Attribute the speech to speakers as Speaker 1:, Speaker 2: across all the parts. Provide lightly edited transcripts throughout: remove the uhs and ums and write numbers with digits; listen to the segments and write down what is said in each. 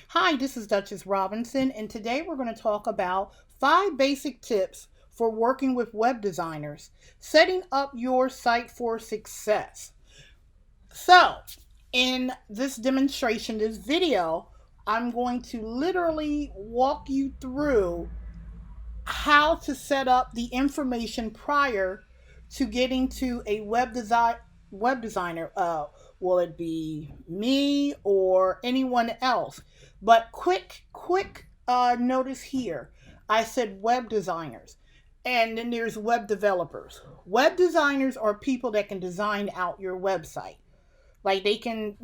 Speaker 1: Hi, this is Duchess Robinson, and today we're going to talk about 5 basic tips for working with web designers, setting up your site for success. So, in this demonstration, this video, I'm going to literally walk you through how to set up the information prior to getting to a web designer. Will it be me or anyone else? But quick notice here. I said web designers. And then there's web developers. Web designers are people that can design out your website. Like they can,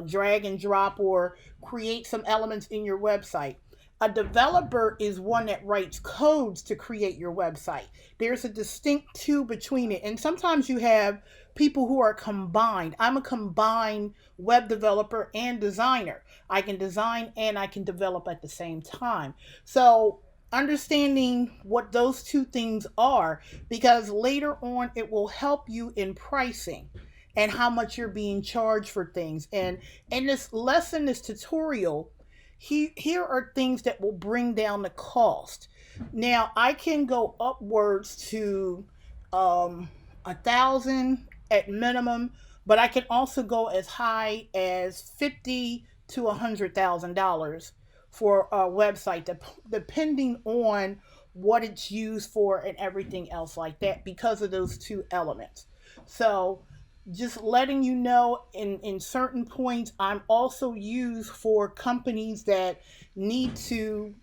Speaker 1: drag and drop or create some elements in your website. A developer is one that writes codes to create your website. There's a distinct two between it. And sometimes you have people who are combined. I'm a combined web developer and designer. I can design and I can develop at the same time. So, understanding what those two things are, because later on it will help you in pricing and how much you're being charged for things. And in this lesson, this tutorial, here are things that will bring down the cost. Now, I can go upwards to 1,000 at minimum, but I can also go as high as 50 to $100,000 for a website, depending on what it's used for and everything else like that, because of those two elements. So, just letting you know, in certain points, I'm also used for companies that need to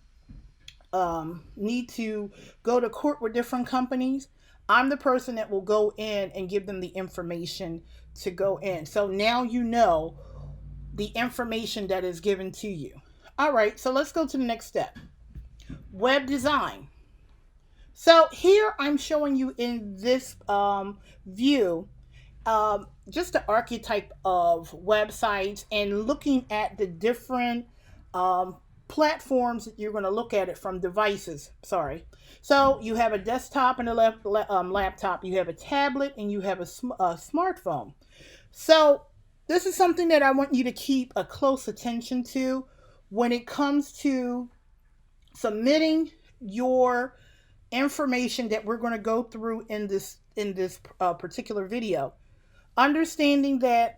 Speaker 1: need to go to court with different companies. I'm the person that will go in and give them the information to go in. So now you know the information that is given to you. All right, so let's go to the next step. Web design. So here I'm showing you in this view just the archetype of websites and looking at the different platforms that you're going to look at it from devices. Sorry. So you have a desktop and a laptop, you have a tablet, and you have a smartphone. So this is something that I want you to keep a close attention to when it comes to submitting your information that we're going to go through in this particular video. Understanding that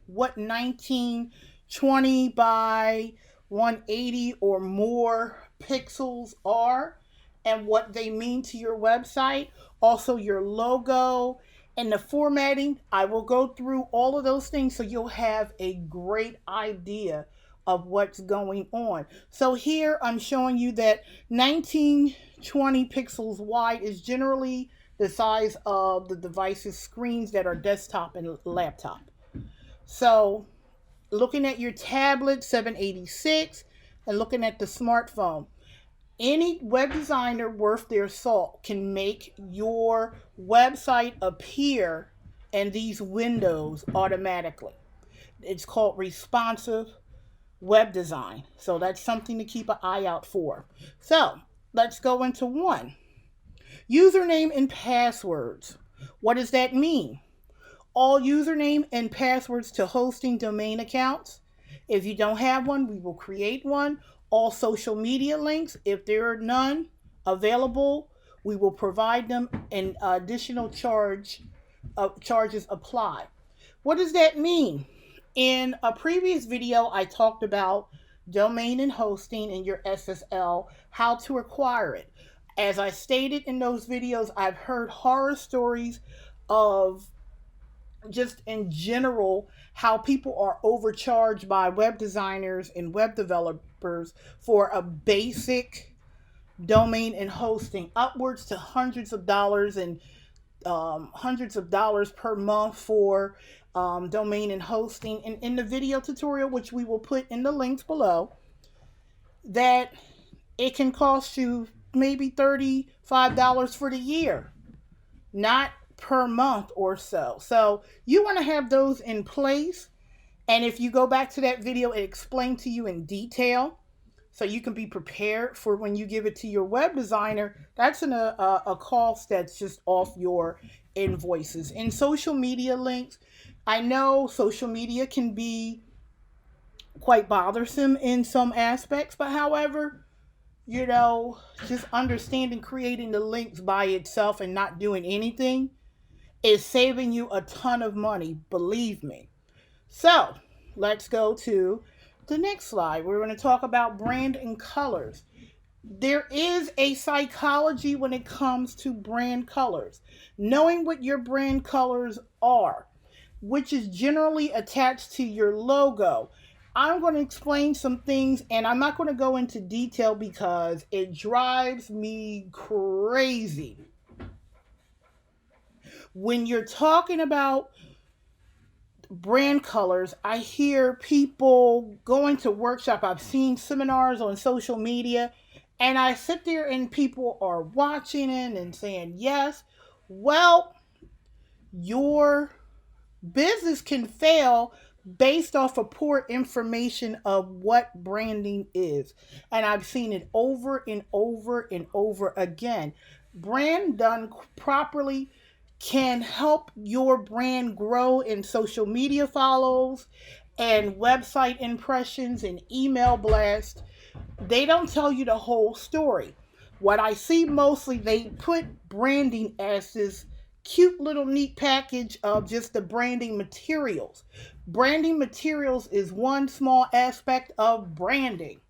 Speaker 1: what 1920 by 180 or more pixels are and what they mean to your website, also your logo and the formatting. I will go through all of those things so you'll have a great idea of what's going on. So here I'm showing you that 1920 pixels wide is generally the size of the device's screens that are desktop and laptop. So, looking at your tablet 786 and looking at the smartphone, any web designer worth their salt can make your website appear in these windows automatically. It's called responsive web design. So that's something to keep an eye out for. So let's go into one. Username and passwords. What does that mean? All username and passwords to hosting domain accounts. If you don't have one, we will create one. All social media links, if there are none available, we will provide them and additional charges apply. What does that mean? In a previous video, I talked about domain and hosting and your SSL, how to acquire it. As I stated in those videos, I've heard horror stories of just in general how people are overcharged by web designers and web developers for a basic domain and hosting, upwards to hundreds of dollars and hundreds of dollars per month for domain and hosting. And in the video tutorial, which we will put in the links below, that it can cost you maybe $35 for the year, not per month or so. So you want to have those in place. And if you go back to that video, it explained to you in detail so you can be prepared for when you give it to your web designer. That's a cost that's just off your invoices. And social media links, I know social media can be quite bothersome in some aspects. But however, just understanding creating the links by itself and not doing anything is saving you a ton of money, believe me. So let's go to the next slide. We're going to talk about brand and colors. There is a psychology when it comes to brand colors. Knowing what your brand colors are, which is generally attached to your logo. I'm going to explain some things, and I'm not going to go into detail because it drives me crazy. When you're talking about brand colors, I hear people going to workshop. I've seen seminars on social media, and I sit there and people are watching it and saying, yes, well, your business can fail based off of poor information of what branding is. And I've seen it over and over and over again. Brand done properly can help your brand grow in social media follows and website impressions and email blasts. They don't tell you the whole story. What I see mostly, they put branding as this cute little neat package of just the branding materials. Branding materials is one small aspect of branding.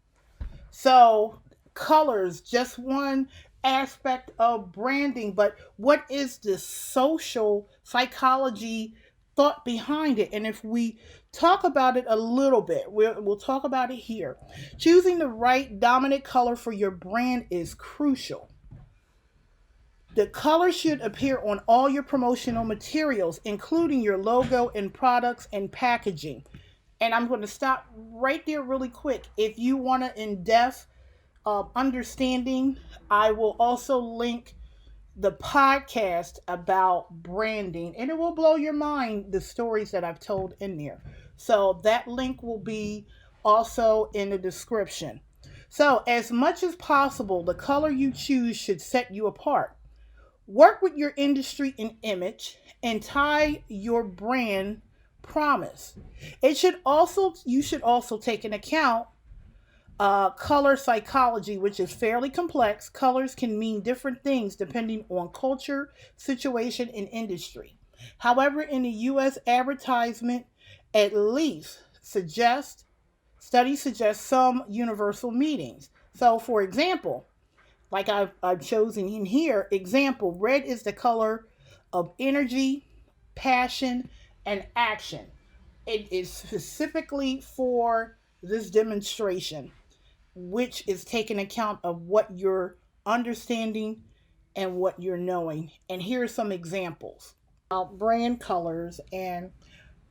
Speaker 1: So, colors, just one aspect of branding, but what is the social psychology thought behind it? And if we talk about it a little bit, we'll talk about it here. Choosing the right dominant color for your brand is crucial. The color should appear on all your promotional materials, including your logo and products and packaging. And I'm going to stop right there really quick. If you want an in-depth understanding, I will also link the podcast about branding, and it will blow your mind the stories that I've told in there. So that link will be also in the description. So, as much as possible, the color you choose should set you apart. Work with your industry and image and tie your brand promise. You should also take into account color psychology, which is fairly complex. Colors can mean different things depending on culture, situation, and industry. However, in the U.S. advertisement, at least studies suggest some universal meanings. So, for example, like I've chosen in here, example, red is the color of energy, passion, and action. It is specifically for this demonstration, which is taking account of what you're understanding and what you're knowing. And here are some examples of brand colors. And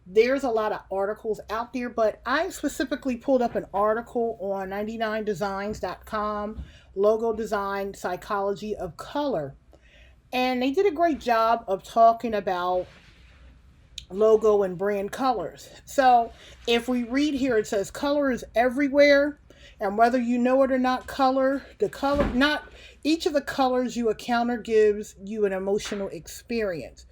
Speaker 1: there's a lot of articles out there, but I specifically pulled up an article on 99designs.com, logo design psychology of color. And they did a great job of talking about logo and brand colors. So if we read here, it says color is everywhere. And whether you know it or not, not each of the colors you encounter gives you an emotional experience.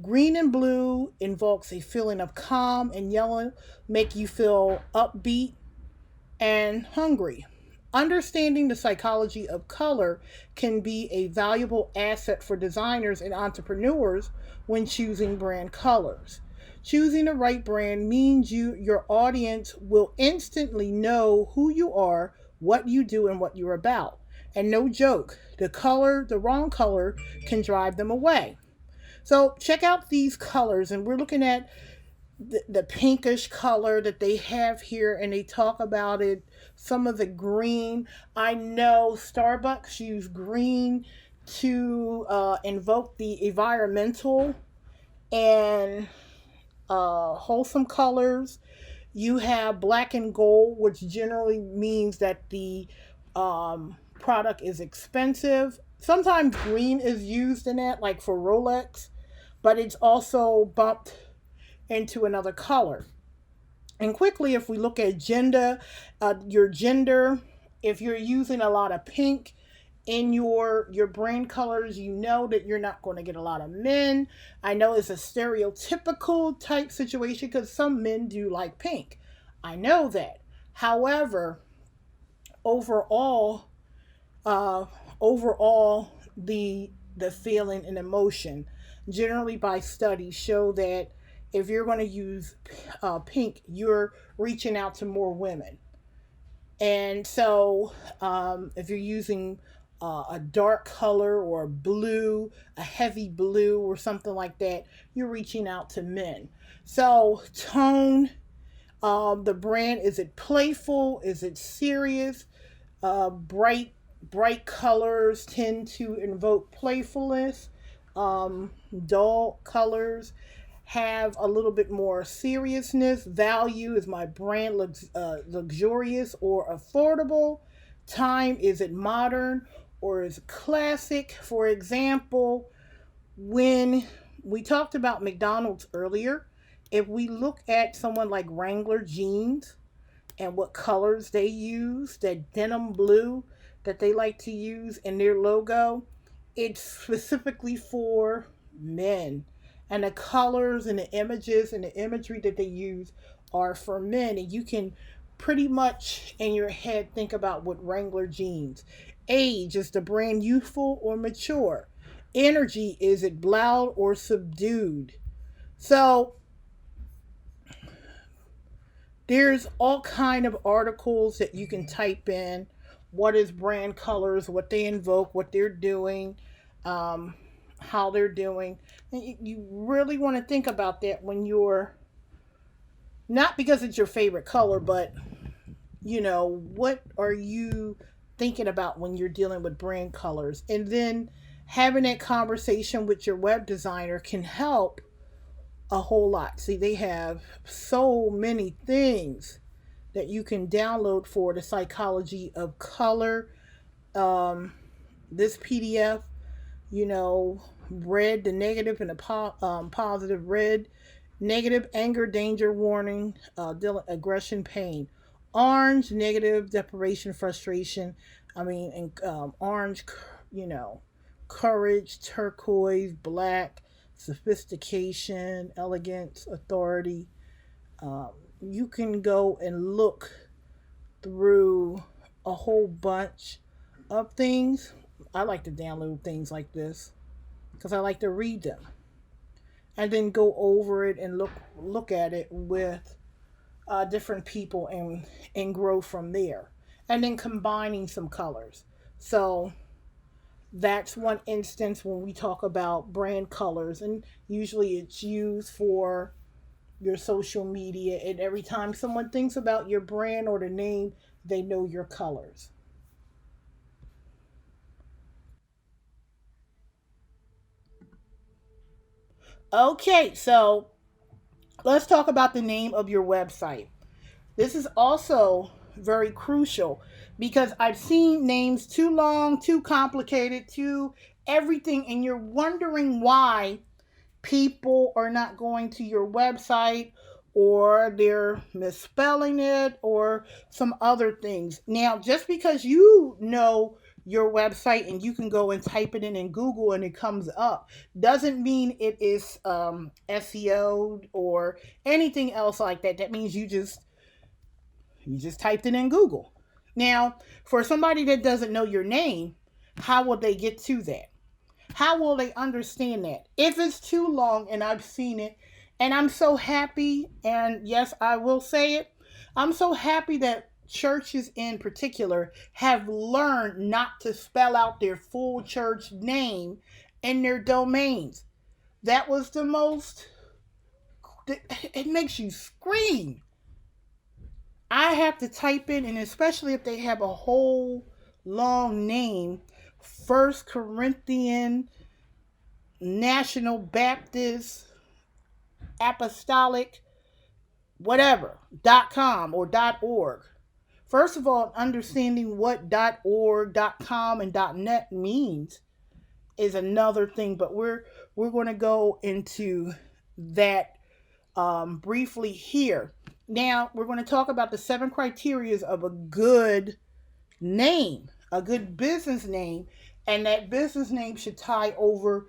Speaker 1: Green and blue invokes a feeling of calm, and yellow make you feel upbeat and hungry. Understanding the psychology of color can be a valuable asset for designers and entrepreneurs when choosing brand colors. Choosing the right brand means your audience will instantly know who you are, what you do, and what you're about. And no joke, the wrong color can drive them away. So check out these colors, and we're looking at the pinkish color that they have here, and they talk about it. Some of the green. I know Starbucks use green to invoke the environmental and wholesome colors. You have black and gold, which generally means that the product is expensive. Sometimes green is used in that, like for Rolex, but it's also bumped into another color. And quickly, if we look at your gender, if you're using a lot of pink in your brand colors, you know that you're not going to get a lot of men. I know it's a stereotypical type situation because some men do like pink. I know that. However, overall, uh, overall, the feeling and emotion, generally by studies, show that if you're going to use pink, you're reaching out to more women. And so, if you're using a dark color or blue, a heavy blue, or something like that, you're reaching out to men. So, tone, the brand, is it playful? Is it serious? Bright colors tend to invoke playfulness. Um, Dull colors have a little bit more seriousness. Value, is my brand luxurious or affordable? Time, is it modern or is it classic? For example, when we talked about McDonald's earlier, if we look at someone like Wrangler jeans and what colors they use, that denim blue that they like to use in their logo, it's specifically for men. And the colors and the images and the imagery that they use are for men. And you can pretty much in your head think about what Wrangler jeans. Age, is the brand youthful or mature? Energy, is it loud or subdued? So there's all kind of articles that you can type in. What is brand colors, what they invoke, what they're doing, um, how they're doing. And you really want to think about that when you're, not because it's your favorite color, but what are you thinking about when you're dealing with brand colors? And then having that conversation with your web designer can help a whole lot. See, they have so many things that you can download for the psychology of color. Um, this PDF, you know, red, the negative and the positive. Red, negative, anger, danger, warning, aggression, pain. Orange, negative, deprivation, frustration. I mean, and orange, you know, courage. Turquoise, black, sophistication, elegance, authority. Um, you can go and look through a whole bunch of things. I like to download things like this because I like to read them and then go over it and look at it with different people and grow from there. And then combining some colors. So that's one instance when we talk about brand colors, and usually it's used for your social media. And every time someone thinks about your brand or the name, they know your colors. Okay, so let's talk about the name of your website. This is also very crucial because I've seen names too long, too complicated, too everything, and you're wondering why people are not going to your website, or they're misspelling it, or some other things. Now, just because you know your website and you can go and type it in Google and it comes up, doesn't mean it is SEO or anything else like that. That means you just typed it in Google. Now, for somebody that doesn't know your name, how will they get to that? How will they understand that? If it's too long, and I've seen it, and I'm so happy, and yes, I will say it, I'm so happy that churches in particular have learned not to spell out their full church name in their domains. That was the most, it makes you scream. I have to type in, and especially if they have a whole long name, First Corinthian National Baptist Apostolic, whatever, .com or .org. First of all, understanding what .org, .com, and .net means is another thing, but we're going to go into that briefly here. Now, we're going to talk about the 7 criteria of a good name, a good business name, and that business name should tie over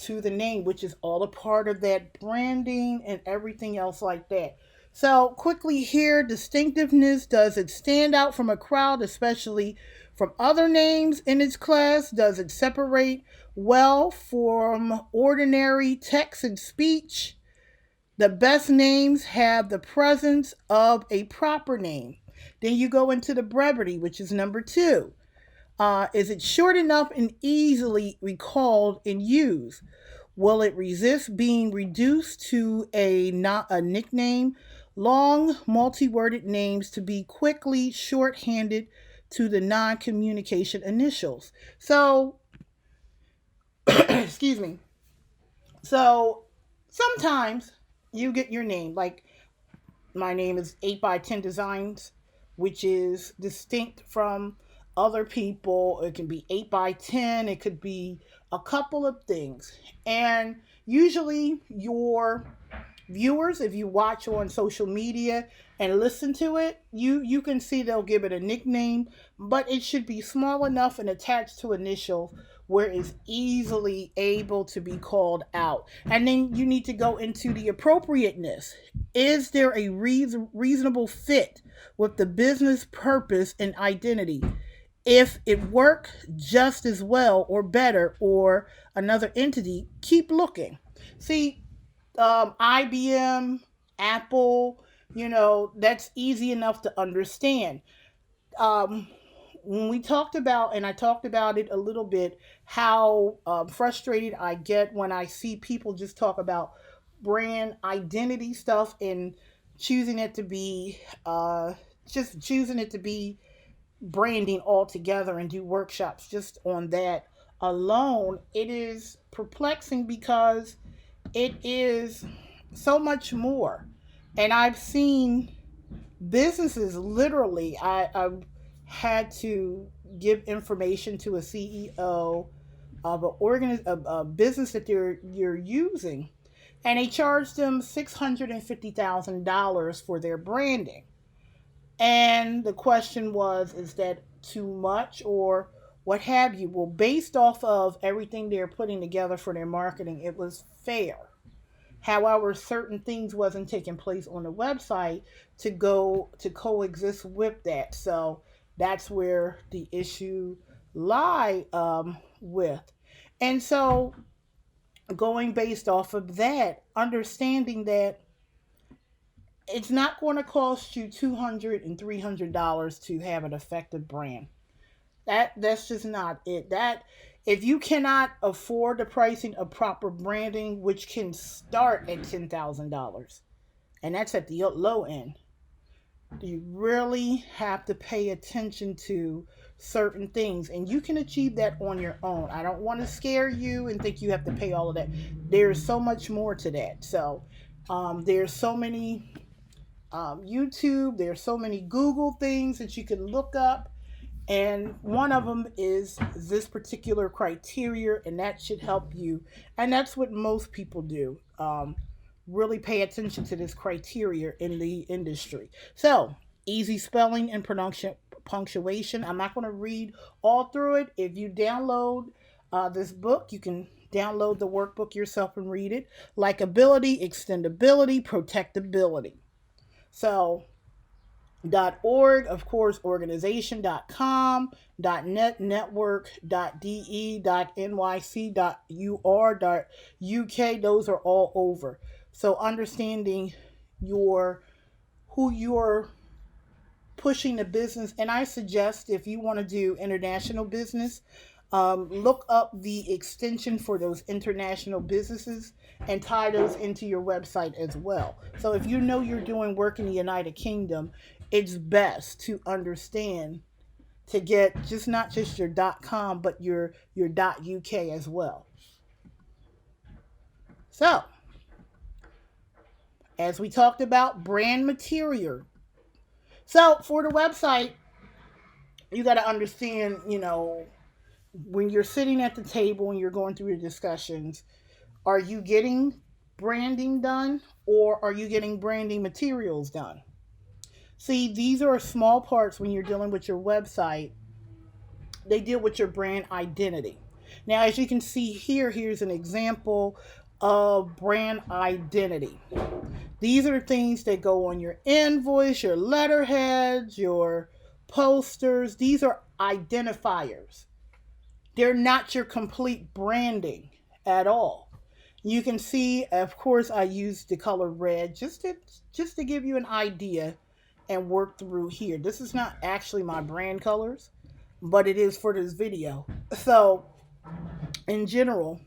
Speaker 1: to the name, which is all a part of that branding and everything else like that. So, quickly here, distinctiveness: does it stand out from a crowd, especially from other names in its class? Does it separate well from ordinary text and speech? The best names have the presence of a proper name. Then you go into the brevity, which is number two. Is it short enough and easily recalled and used? Will it resist being reduced to not a nickname? Long, multi-worded names to be quickly shorthanded to the non-communication initials. So, excuse me. So sometimes you get your name, like my name is 8 by 10 Designs, which is distinct from other people. It can be 8 by 10, it could be a couple of things. And usually your viewers, if you watch on social media and listen to it, you can see they'll give it a nickname, but it should be small enough and attached to initials where it's easily able to be called out. And then you need to go into the appropriateness. Is there a reasonable fit with the business purpose and identity? If it works just as well or better or another entity, keep looking. See, IBM, Apple, that's easy enough to understand. Um, when we talked about, and I talked about it a little bit, how frustrated I get when I see people just talk about brand identity stuff and choosing it to be, just choosing it to be branding altogether and do workshops just on that alone. It is perplexing because it is so much more. And I've seen businesses literally, I've had to give information to a CEO of a business that you're using, and they charged them $650,000 for their branding. And the question was, is that too much or what have you? Well, based off of everything they're putting together for their marketing, it was fair. However, certain things wasn't taking place on the website to go to coexist with that. So that's where the issue lie with. And so going based off of that, understanding that it's not going to cost you $200 and $300 to have an effective brand. That's just not it. That if you cannot afford the pricing of proper branding, which can start at $10,000, and that's at the low end, you really have to pay attention to certain things, and you can achieve that on your own. I don't want to scare you and think you have to pay all of that. There's so much more to that. So there's so many YouTube, there's so many Google things that you can look up, and one of them is this particular criteria, and that should help you. And that's what most people do. Really pay attention to this criteria in the industry. So, easy spelling and punctuation. I'm not going to read all through it. If you download this book, you can download the workbook yourself and read it. Likability, extendability, protectability. So, .org, of course, organization.com, .net, network, .de, .nyc, .ur, .uk, those are all over. So understanding who you're pushing the business, and I suggest if you want to do international business, look up the extension for those international businesses and tie those into your website as well. So if you know you're doing work in the United Kingdom, it's best to understand to get just not just your .com but your .uk as well. So, as we talked about, brand material. So, for the website, you got to understand, when you're sitting at the table and you're going through your discussions, are you getting branding done or are you getting branding materials done? See, these are small parts when you're dealing with your website. They deal with your brand identity. Now, as you can see here, here's an example of brand identity. These are things that go on your invoice, your letterheads, your posters. These are identifiers. They're not your complete branding at all. You can see, of course, I used the color red just to give you an idea and work through here. This is not actually my brand colors, but it is for this video. So, in general,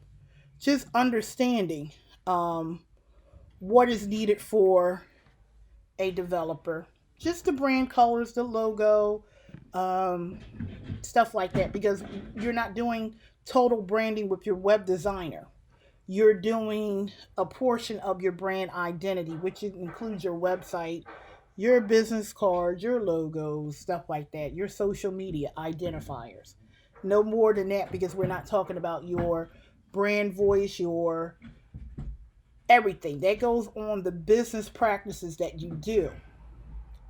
Speaker 1: just understanding what is needed for a developer. Just the brand colors, the logo, stuff like that, because you're not doing total branding with your web designer. You're doing a portion of your brand identity, which includes your website, your business cards, your logos, stuff like that, your social media identifiers. No more than that, because we're not talking about your brand voice, your everything. That goes on the business practices that you do,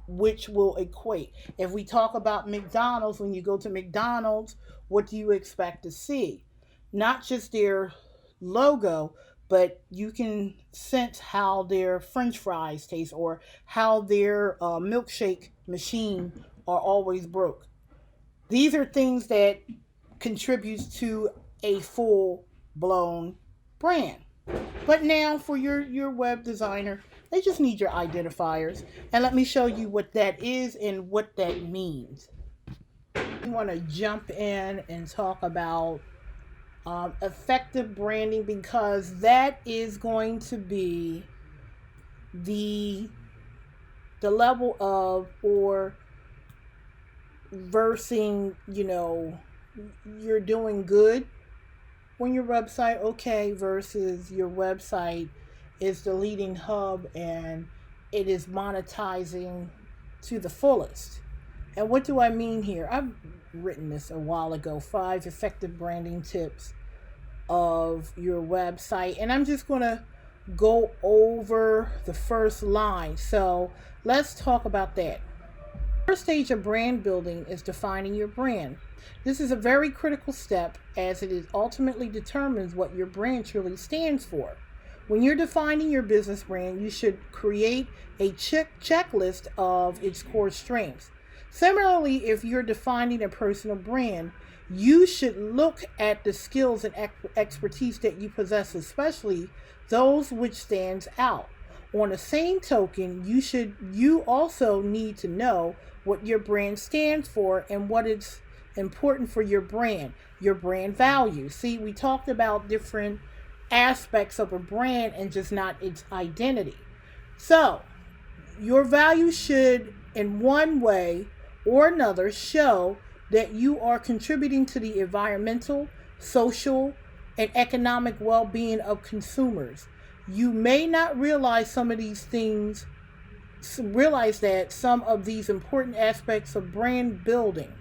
Speaker 1: which will equate. If we talk about McDonald's, when you go to McDonald's, what do you expect to see? Not just their logo, but you can sense how their French fries taste or how their milkshake machine are always broke. These are things that contributes to a full-blown brand. But now for your web designer, they just need your identifiers. And let me show you what that is and what that means. We want to jump in and talk about effective branding, because that is going to be the level of, or versing, you're doing good on your website, okay, versus your website is the leading hub and it is monetizing to the fullest. And what do I mean here? I've written this a while ago, 5 effective branding tips of your website. And I'm just going to go over the first line. So let's talk about that. The first stage of brand building is defining your brand. This is a very critical step, as it is ultimately determines what your brand truly stands for. When you're defining your business brand, you should create a checklist of its core strengths. Similarly, if you're defining a personal brand, you should look at the skills and expertise that you possess, especially those which stands out. On the same token, you also need to know what your brand stands for and what is important for your brand value. See, we talked about different aspects of a brand and just not its identity. So, your value should, in one way or another, show that you are contributing to the environmental, social, and economic well-being of consumers. You may not realize that some of these important aspects of brand building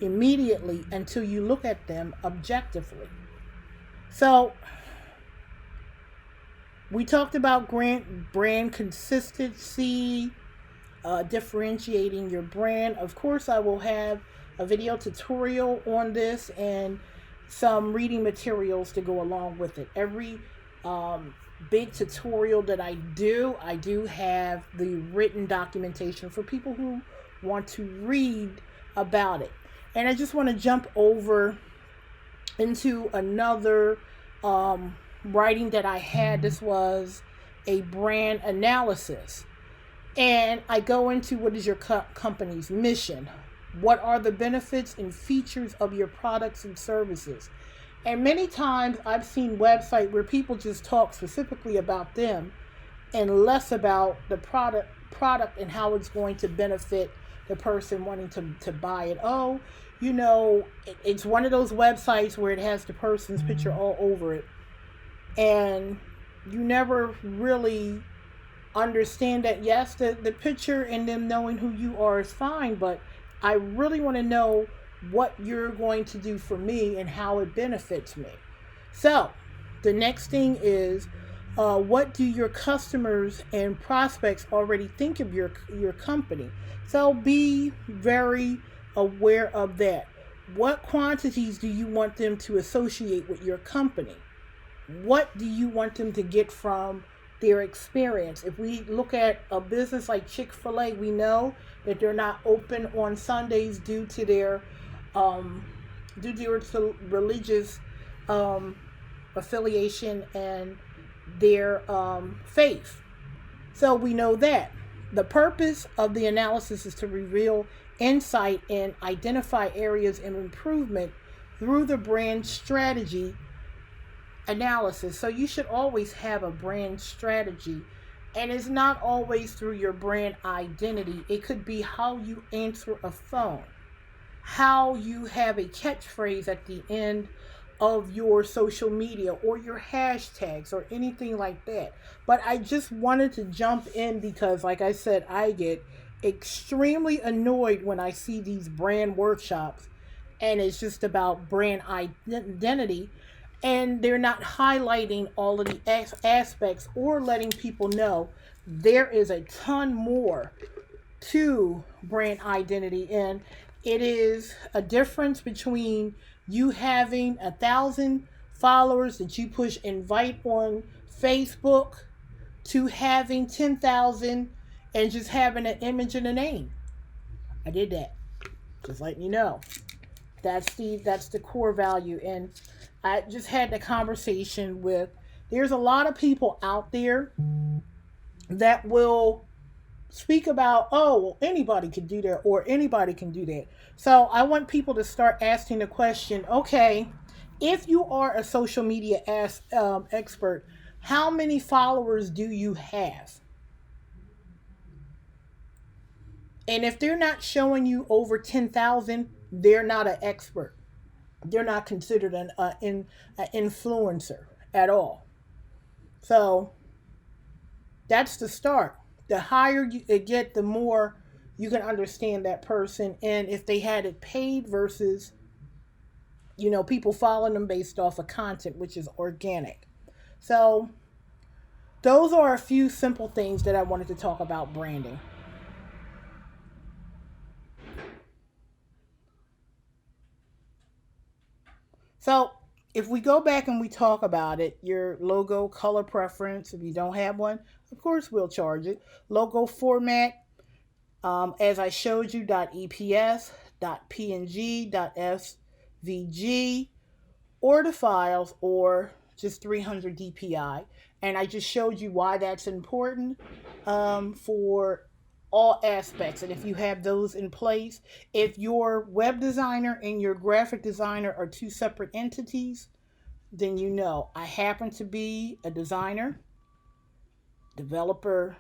Speaker 1: immediately until you look at them objectively. So, we talked about brand consistency, differentiating your brand. Of course, I will have a video tutorial on this and some reading materials to go along with it. Every big tutorial that I do have the written documentation for people who want to read about it. And I just want to jump over into another writing that I had. This was a brand analysis. And I go into what is your company's mission? What are the benefits and features of your products and services? And many times I've seen websites where people just talk specifically about them and less about the product and how it's going to benefit the person wanting to buy it. Oh, it's one of those websites where it has the person's picture all over it. And you never really understand that, yes, the picture and them knowing who you are is fine, but I really want to know what you're going to do for me and how it benefits me. So the next thing is, what do your customers and prospects already think of your company? So be very aware of that. What quantities do you want them to associate with your company? what do you want them to get from their experience? If we look at a business like Chick-fil-A, we know that they're not open on Sundays um, due to their religious um, affiliation and their faith. So we know that. The purpose of the analysis is to reveal insight and identify areas of improvement through the brand strategy analysis. So you should always have a brand strategy. And it's not always through your brand identity. It could be how you answer a phone, how you have a catchphrase at the end of your social media or your hashtags or anything like that. But I just wanted to jump in because, like I said, I get extremely annoyed when I see these brand workshops and it's just about brand identity, and they're not highlighting all of the aspects or letting people know there is a ton more to brand identity. And it is a difference between you having 1,000 followers that you push invite on Facebook to having 10,000 and just having an image and a name. I did that. Just letting you know. That's the core value. And I just had the conversation with, there's a lot of people out there that will speak about, oh, well, anybody can do that or anybody can do that. So I want people to start asking the question, okay, if you are a social media expert, how many followers do you have? And if they're not showing you over 10,000, they're not an expert. They're not considered an influencer at all. So that's the start. The higher you get, the more you can understand that person, and if they had it paid versus, people following them based off of content, which is organic. So those are a few simple things that I wanted to talk about branding. So if we go back and we talk about it, your logo color preference, if you don't have one, of course we'll charge it. Logo format, as I showed you, .eps, .png, .svg, or the files, or just 300 DPI. And I just showed you why that's important for all aspects. And if you have those in place, if your web designer and your graphic designer are two separate entities, then I happen to be a designer, developer,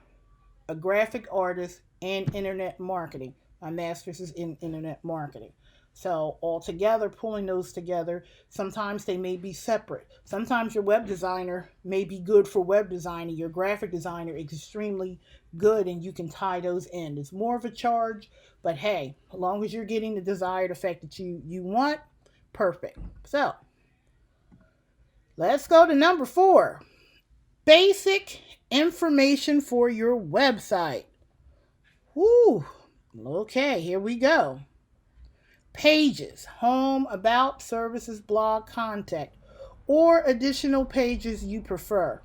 Speaker 1: a graphic artist, and internet marketing. My master's is in internet marketing. So altogether, pulling those together, sometimes they may be separate. Sometimes your web designer may be good for web designing. Your graphic designer is extremely good, and you can tie those in. It's more of a charge, but hey, as long as you're getting the desired effect that you want, perfect. So let's go to number 4. Basic information for your website. Woo. Okay, here we go. Pages, home, about, services, blog, contact, or additional pages you prefer.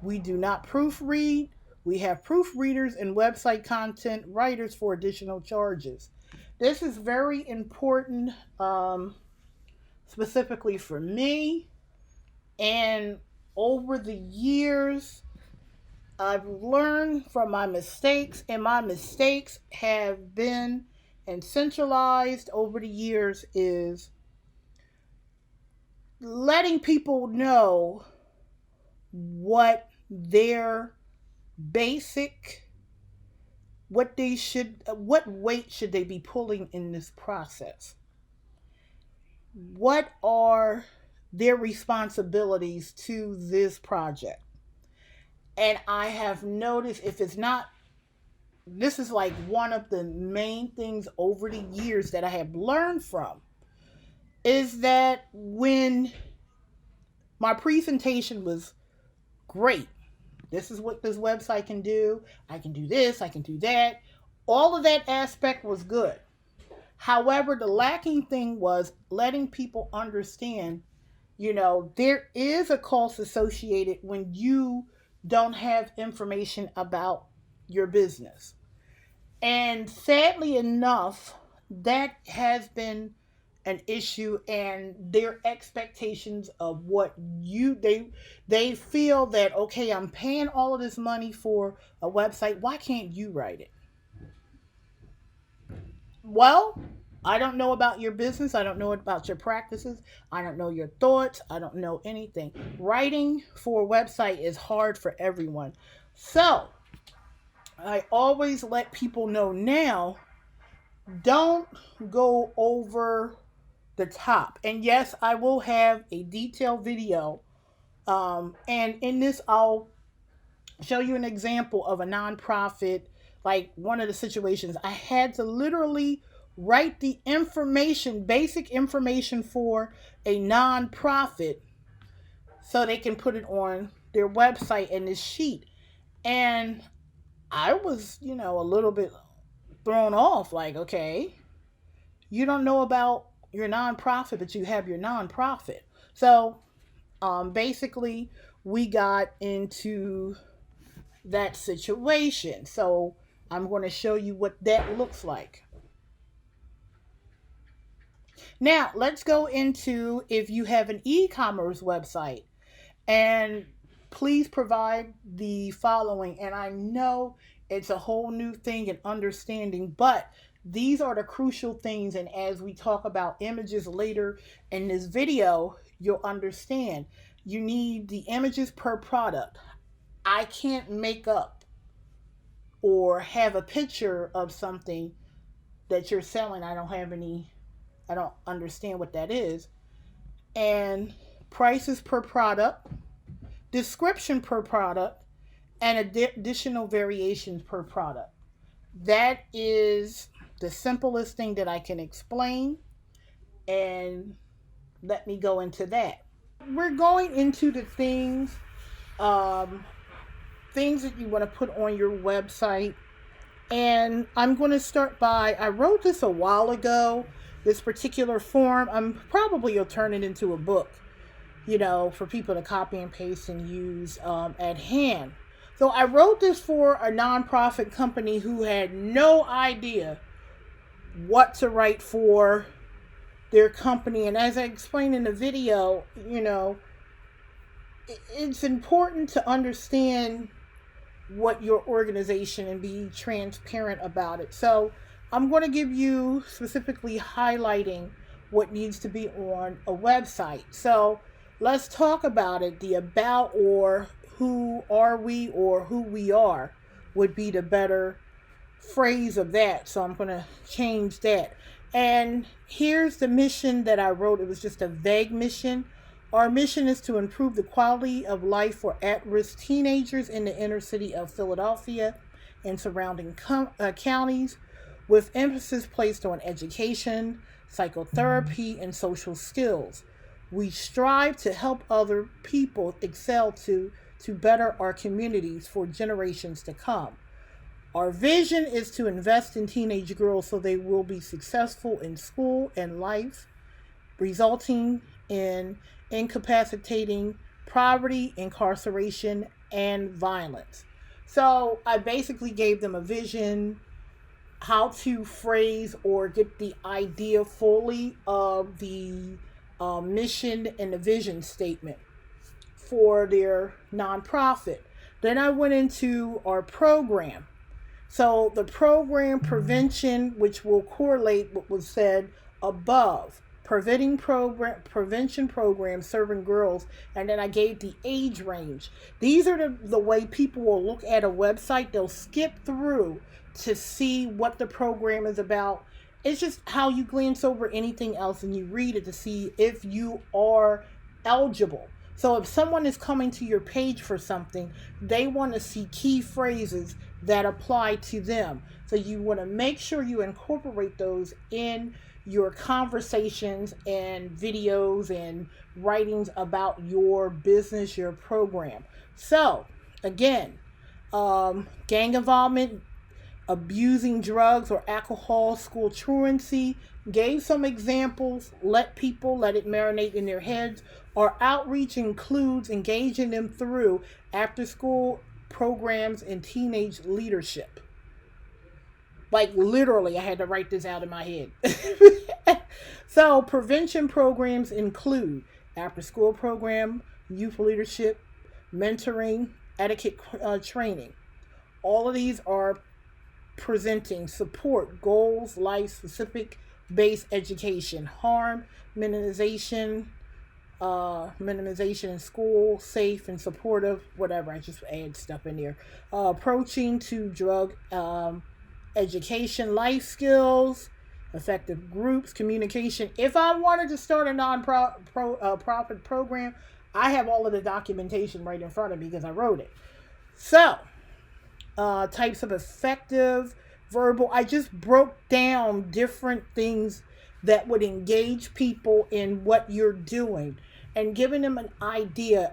Speaker 1: We do not proofread. We have proofreaders and website content writers for additional charges. This is very important, specifically for me. And over the years, I've learned from my mistakes, and my mistakes have been, and centralized over the years, is letting people know what their basic, what weight should they be pulling in this process? What are their responsibilities to this project? And I have noticed, if it's not, this is like one of the main things over the years that I have learned from, is that when my presentation was great, this is what this website can do, I can do this, I can do that, all of that aspect was good. However, the lacking thing was letting people understand There is a cost associated when you don't have information about your business. And sadly enough, that has been an issue, and their expectations of what they feel that, okay, I'm paying all of this money for a website, why can't you write it? Well, I don't know about your business. I don't know about your practices. I don't know your thoughts. I don't know anything. Writing for a website is hard for everyone. So I always let people know now, don't go over the top. And yes, I will have a detailed video. And in this, I'll show you an example of a nonprofit. Like one of the situations, I had to literally write the information, basic information for a nonprofit so they can put it on their website in this sheet. And I was, a little bit thrown off. Like, okay, you don't know about your nonprofit, but you have your nonprofit. So basically, we got into that situation. So I'm going to show you what that looks like. Now, let's go into if you have an e-commerce website, and please provide the following. And I know it's a whole new thing and understanding, but these are the crucial things. And as we talk about images later in this video, you'll understand. You need the images per product. I can't make up or have a picture of something that you're selling. I don't understand what that is. And prices per product, description per product, and additional variations per product. That is the simplest thing that I can explain. And let me go into that. We're going into the um, things that you want to put on your website. And I'm going to start by, I wrote this a while ago, this particular form. I'm probably will turn it into a book, for people to copy and paste and use at hand. So I wrote this for a nonprofit company who had no idea what to write for their company. And as I explained in the video, it's important to understand what your organization and be transparent about it. So I'm going to give you specifically highlighting what needs to be on a website. So let's talk about it. The about, or who are we, or who we are, would be the better phrase of that. So I'm going to change that. And here's the mission that I wrote. It was just a vague mission. Our mission is to improve the quality of life for at-risk teenagers in the inner city of Philadelphia and surrounding counties, with emphasis placed on education, psychotherapy, and social skills. We strive to help other people excel to better our communities for generations to come. Our vision is to invest in teenage girls so they will be successful in school and life, resulting in incapacitating poverty, incarceration, and violence. So I basically gave them a vision, how to phrase or get the idea fully of the mission and the vision statement for their nonprofit. Then I went into our program. So the program prevention, which will correlate what was said above, prevention program serving girls, and then I gave the age range. These are the way people will look at a website. They'll skip through to see what the program is about. It's just how you glance over anything else and you read it to see if you are eligible. So if someone is coming to your page for something, they want to see key phrases that apply to them. So you want to make sure you incorporate those in your conversations and videos and writings about your business, your program. So again, gang involvement, abusing drugs or alcohol, school truancy, Gave some examples, let it marinate in their heads. Our outreach includes engaging them through after school programs and teenage leadership. Like literally, I had to write this out in my head. So, prevention programs include after school program, youth leadership, mentoring, etiquette training. All of these are presenting support, goals, life specific based education, harm minimization, minimization in school, safe and supportive, whatever. I just add stuff in there. Approaching to drug education, life skills, effective groups, communication. If I wanted to start a non-profit program, I have all of the documentation right in front of me because I wrote it. So, types of effective verbal. I just broke down different things that would engage people in what you're doing and giving them an idea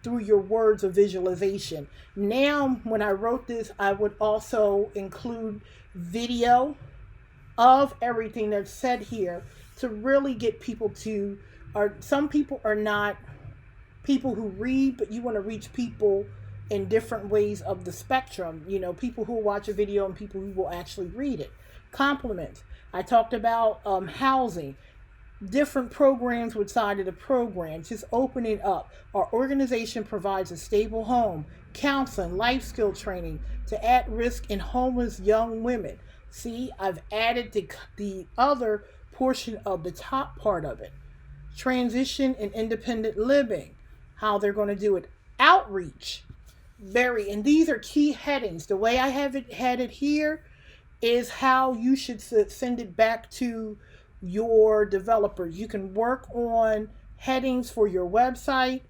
Speaker 1: through your words of visualization. Now, when I wrote this, I would also include video of everything that's said here to really get people to, or some people are not people who read, but you want to reach people in different ways of the spectrum. You know, people who watch a video and people who will actually read it. Compliments. I talked about housing, different programs inside of the program, just opening up. Our organization provides a stable home, counseling, life skill training to at-risk and homeless young women. See, I've added the other portion of the top part of it. Transition and independent living, how they're going to do it. Outreach, and these are key headings. The way I have it headed here is how you should send it back to your developers. You can work on headings for your website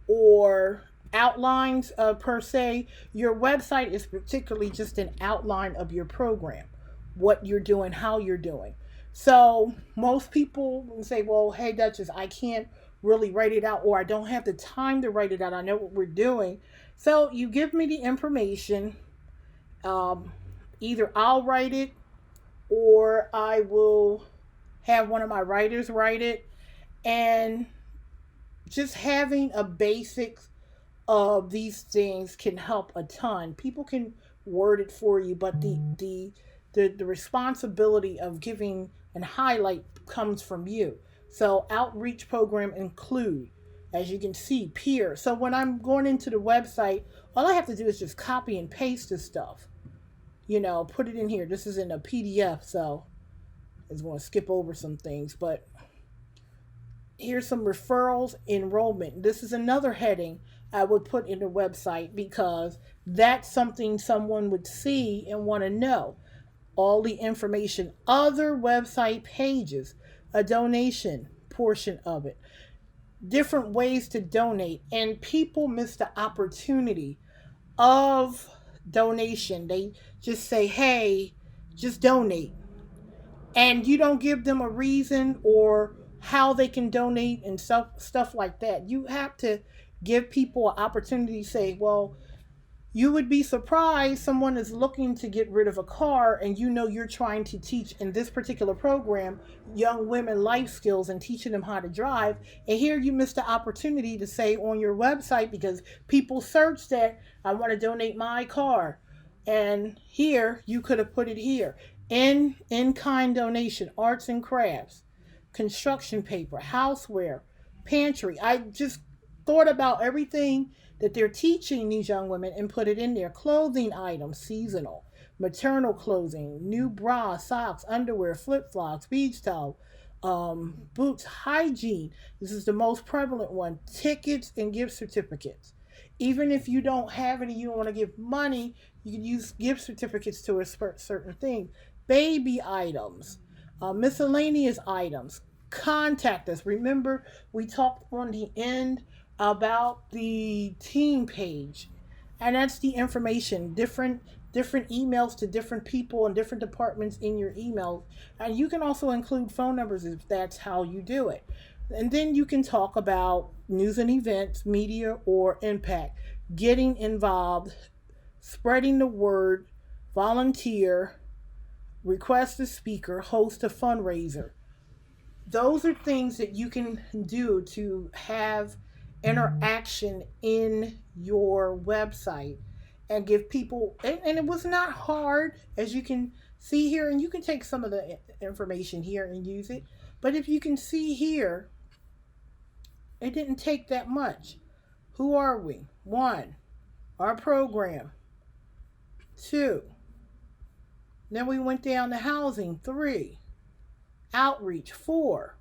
Speaker 1: or outlines per se. Your website is particularly just an outline of your program, what you're doing, how you're doing. So most people will say, well, hey, Duchess, I can't really write it out, or I don't have the time to write it out. I know what we're doing. So you give me the information. Either I'll write it or I will have one of my writers write it. And just having a basics of these things can help a ton. People can word it for you, but the responsibility of giving and highlight comes from you. So outreach program include, as you can see, peer. So when I'm going into the website, all I have to do is just copy and paste this stuff. You know, put it in here. This is in a PDF, so I was going to skip over some things. But here's some referrals, enrollment. This is another heading I would put in the website because that's something someone would see and want to know. All the information, other website pages, a donation portion of it, different ways to donate. And people miss the opportunity of donation. They just say, hey, just donate. And you don't give them a reason or how they can donate and stuff like that. You have to give people an opportunity to say, well, you would be surprised someone is looking to get rid of a car and you know you're trying to teach in this particular program young women life skills and teaching them how to drive, and here you missed the opportunity to say on your website, because people search that I want to donate my car, and here you could have put it here. In-kind donation, arts and crafts, construction paper, houseware, pantry. I just thought about everything that they're teaching these young women and put it in there. Clothing items, seasonal, maternal clothing, new bra, socks, underwear, flip-flops, beach towel, boots, hygiene. This is the most prevalent one. Tickets and gift certificates. Even if you don't have any, you don't want to give money, you can use gift certificates to a certain thing. Baby items, miscellaneous items. Contact us. Remember, we talked on the end about the team page, and that's the information, different emails to different people and different departments in your emails. And you can also include phone numbers if that's how you do it. And then you can talk about news and events, media or impact, getting involved, spreading the word, volunteer, request a speaker, host a fundraiser. those are things that you can do to have interaction in your website and give people, and it was not hard, as you can see here, and you can take some of the information here and use it. But if you can see here, it didn't take that much. Who are we? 1, our program. 2, then we went down to housing. 3, outreach. 4,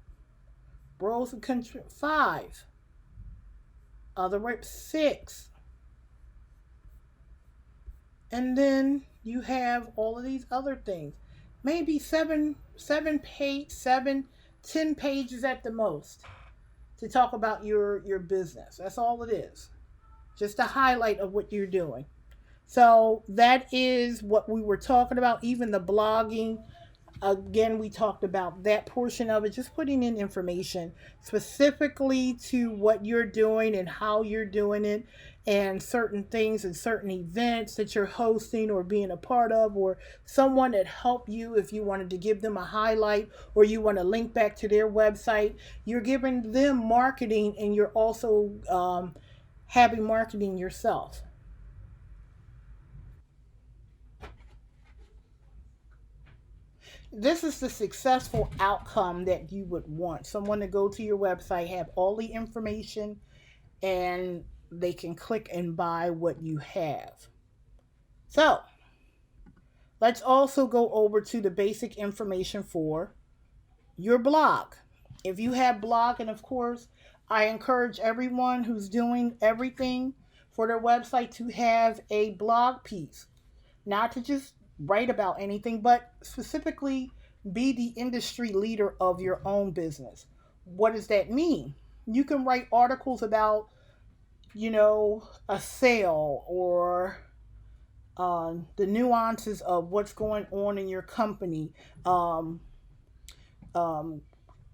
Speaker 1: Bros and Country. 5, other work. 6, and then you have all of these other things. Maybe 10 pages at the most to talk about your business. That's all it is. Just a highlight of what you're doing. So that is what we were talking about. Even the blogging, again, we talked about that portion of it, just putting in information specifically to what you're doing and how you're doing it, and certain things and certain events that you're hosting or being a part of, or someone that helped you. If you wanted to give them a highlight or you want to link back to their website, you're giving them marketing, and you're also having marketing yourself. This is the successful outcome that you would want. Someone to go to your website, have all the information, and they can click and buy what you have. So let's also go over to the basic information for your blog. If you have blog, and of course, I encourage everyone who's doing everything for their website to have a blog piece. Not to just write about anything, but specifically be the industry leader of your own business. What does that mean? You can write articles about, a sale, or the nuances of what's going on in your company.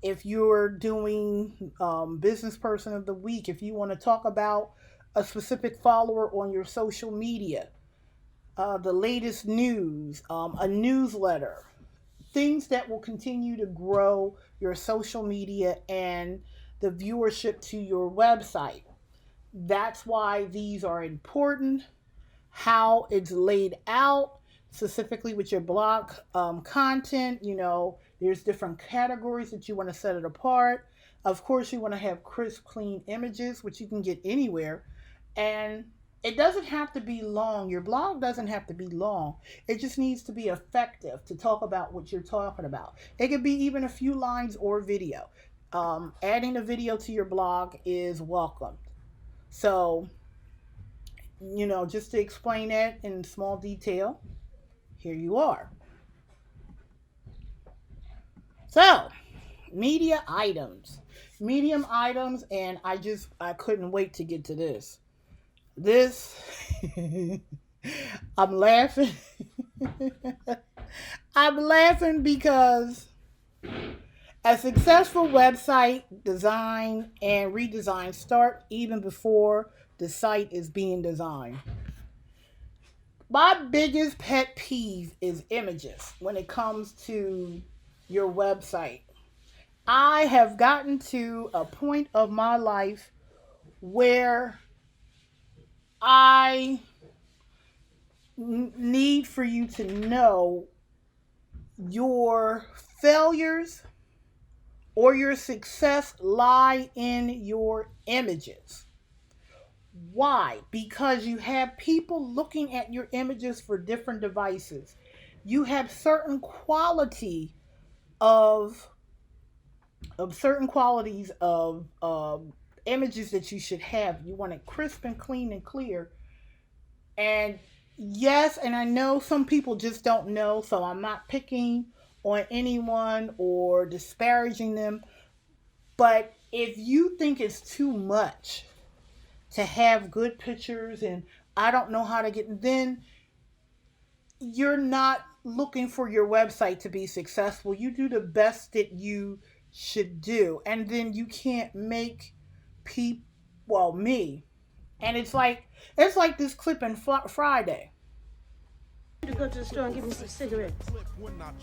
Speaker 1: If you're doing business person of the week, if you want to talk about a specific follower on your social media, the latest news, a newsletter, things that will continue to grow your social media and the viewership to your website. That's why these are important. How it's laid out, specifically with your blog content, there's different categories that you want to set it apart. Of course, you want to have crisp, clean images, which you can get anywhere. And it doesn't have to be long. Your blog doesn't have to be long. It just needs to be effective to talk about what you're talking about. It could be even a few lines or video. Adding a video to your blog is welcome. So, just to explain that in small detail, here you are. So, media items. Medium items, and I couldn't wait to get to this. I'm laughing. I'm laughing because a successful website design and redesign start even before the site is being designed. My biggest pet peeve is images when it comes to your website. I have gotten to a point of my life where I need for you to know your failures or your success lie in your images. Why? Because you have people looking at your images for different devices. You have certain quality of certain qualities of images that you should have. You want it crisp and clean and clear. And yes, and I know some people just don't know, so I'm not picking on anyone or disparaging them. But if you think it's too much to have good pictures and I don't know how to get, then you're not looking for your website to be successful. You do the best that you should do, and then you can't make me. And it's like this clip in Friday.
Speaker 2: To go to the store and give me some cigarettes.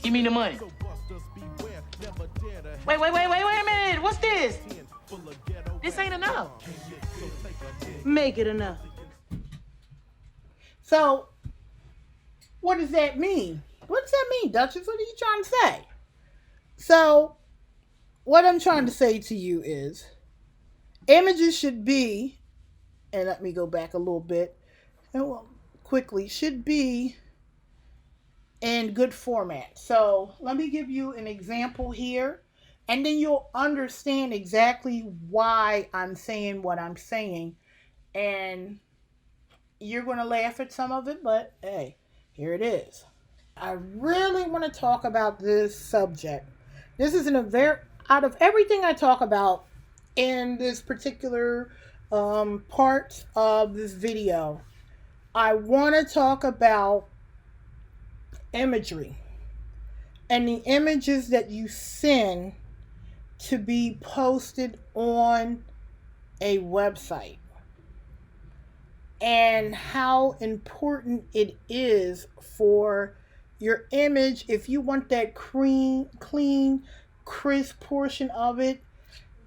Speaker 3: Give me the money. Wait.
Speaker 2: What's this?
Speaker 3: This ain't enough.
Speaker 2: Make it enough.
Speaker 1: So, what does that mean? What does that mean, Duchess? What are you trying to say? So, what I'm trying to say to you is, images should be, and let me go back a little bit, and well, quickly, should be in good format. So, let me give you an example here, and then you'll understand exactly why I'm saying what I'm saying, and you're going to laugh at some of it, but hey, here it is. I really want to talk about this subject. This is out of everything I talk about in this particular part of this video, I want to talk about imagery and the images that you send to be posted on a website, and how important it is for your image. If you want that clean, crisp portion of it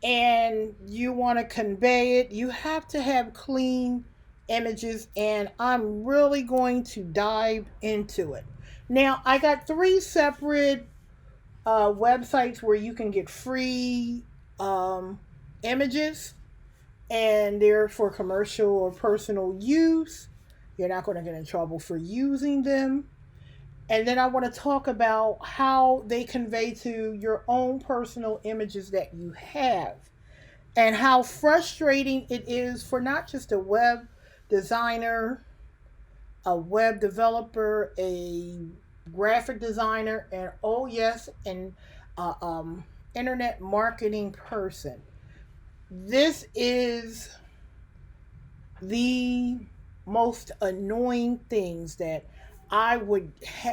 Speaker 1: and you want to convey it, you have to have clean images, and I'm really going to dive into it. Now, I got 3 separate websites where you can get free images, and they're for commercial or personal use. You're not going to get in trouble for using them. And then I want to talk about how they convey to your own personal images that you have, and how frustrating it is for not just a web designer, a web developer, a graphic designer, and oh yes, an internet marketing person. This is the most annoying things that I would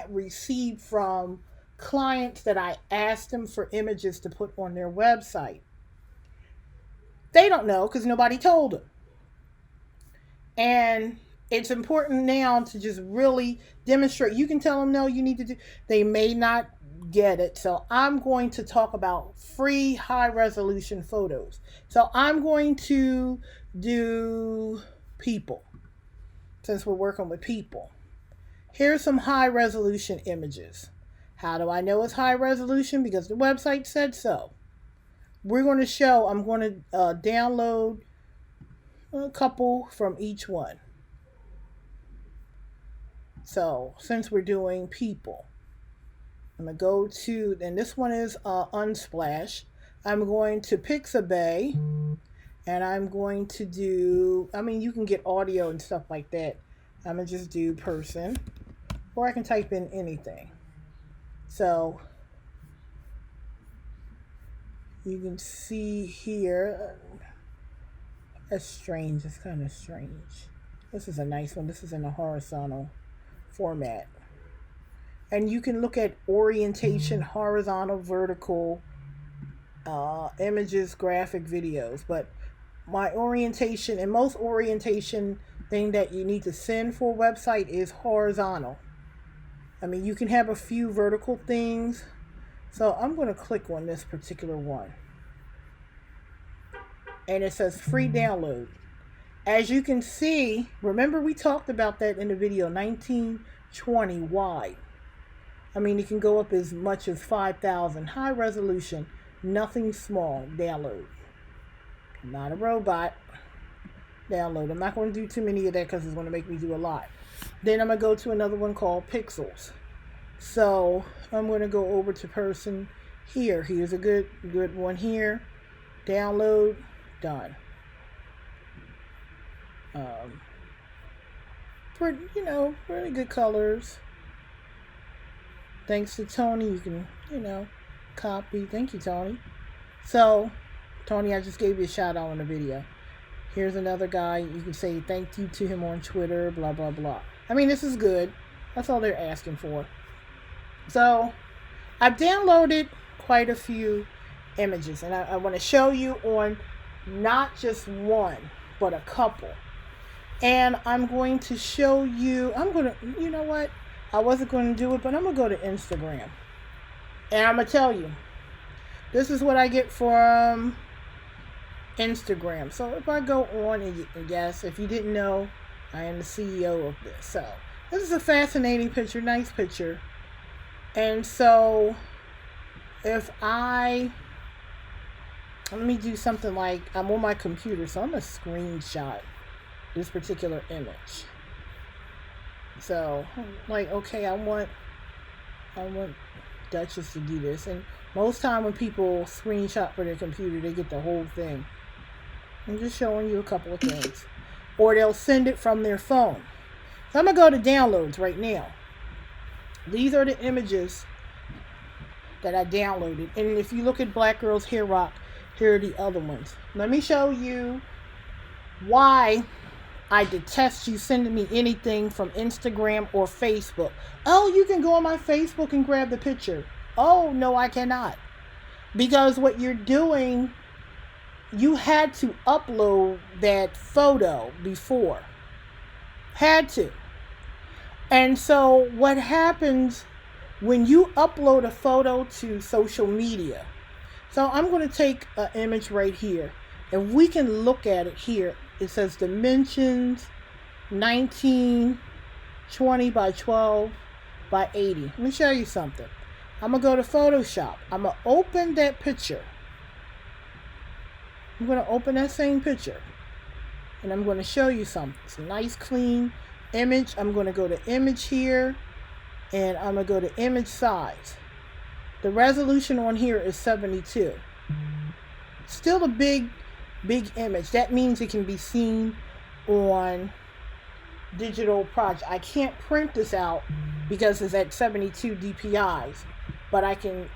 Speaker 1: receive from clients that I asked them for images to put on their website. They don't know because nobody told them. And it's important now to just really demonstrate. You can tell them, no, you need to do. They may not get it. So I'm going to talk about free high resolution photos. So I'm going to do people, since we're working with people. Here's some high resolution images. How do I know it's high resolution? Because the website said so. I'm going to download a couple from each one. So since we're doing people, I'm going to go to, and this one is Unsplash. I'm going to Pixabay, and I'm going to do, you can get audio and stuff like that. I'm going to just do person, or I can type in anything. So you can see here, that's strange. It's kind of strange. This is a nice one. This is in a horizontal format. And you can look at orientation, horizontal, vertical, images, graphic, videos. But my orientation, and most orientation thing that you need to send for a website is horizontal. You can have a few vertical things. So I'm going to click on this particular one. And it says free download. As you can see, remember we talked about that in the video, 1920 wide. It can go up as much as 5,000. High resolution, nothing small. Download. Not a robot. Download. I'm not going to do too many of that because it's going to make me do a lot. Then I'm going to go to another one called Pixels. So I'm going to go over to person here. Here's a good one here. Download. Done. Really good colors. Thanks to Tony, you can, copy. Thank you, Tony. So, Tony, I just gave you a shout out on the video. Here's another guy. You can say thank you to him on Twitter, blah, blah, blah. This is good. That's all they're asking for. So, I've downloaded quite a few images, and I want to show you on not just one, but a couple. And I'm going to show you, you know what? I wasn't going to do it, but I'm going to go to Instagram. And I'm going to tell you, This is what I get from Instagram. So if I go on, and yes, if you didn't know, I am the CEO of this. So this is a fascinating picture, nice picture. And so if let me do something like, I'm on my computer, so I'm going to screenshot this particular image. So like, okay, I want Duchess to do this. And most time when people screenshot for their computer, they get the whole thing. I'm just showing you a couple of things. Or they'll send it from their phone. So I'm going to go to downloads right now. These are the images that I downloaded. And if you look at Black Girls Hair Rock, here are the other ones. Let me show you why I detest you sending me anything from Instagram or Facebook. Oh, you can go on my Facebook and grab the picture. Oh, no, I cannot. Because what you're doing, you had to upload that photo before. Had to. And so what happens when you upload a photo to social media? So I'm going to take an image right here. And we can look at it here. It says dimensions 1920 by 12 by 80. Let me show you something. I'm going to go to Photoshop. I'm going to open that picture. I'm going to open that same picture. And I'm going to show you something. It's a nice clean image. I'm going to go to image here. And I'm going to go to image size. The resolution on here is 72. Still a big image. That means it can be seen on digital project. I can't print this out because it's at 72 DPIs, but I can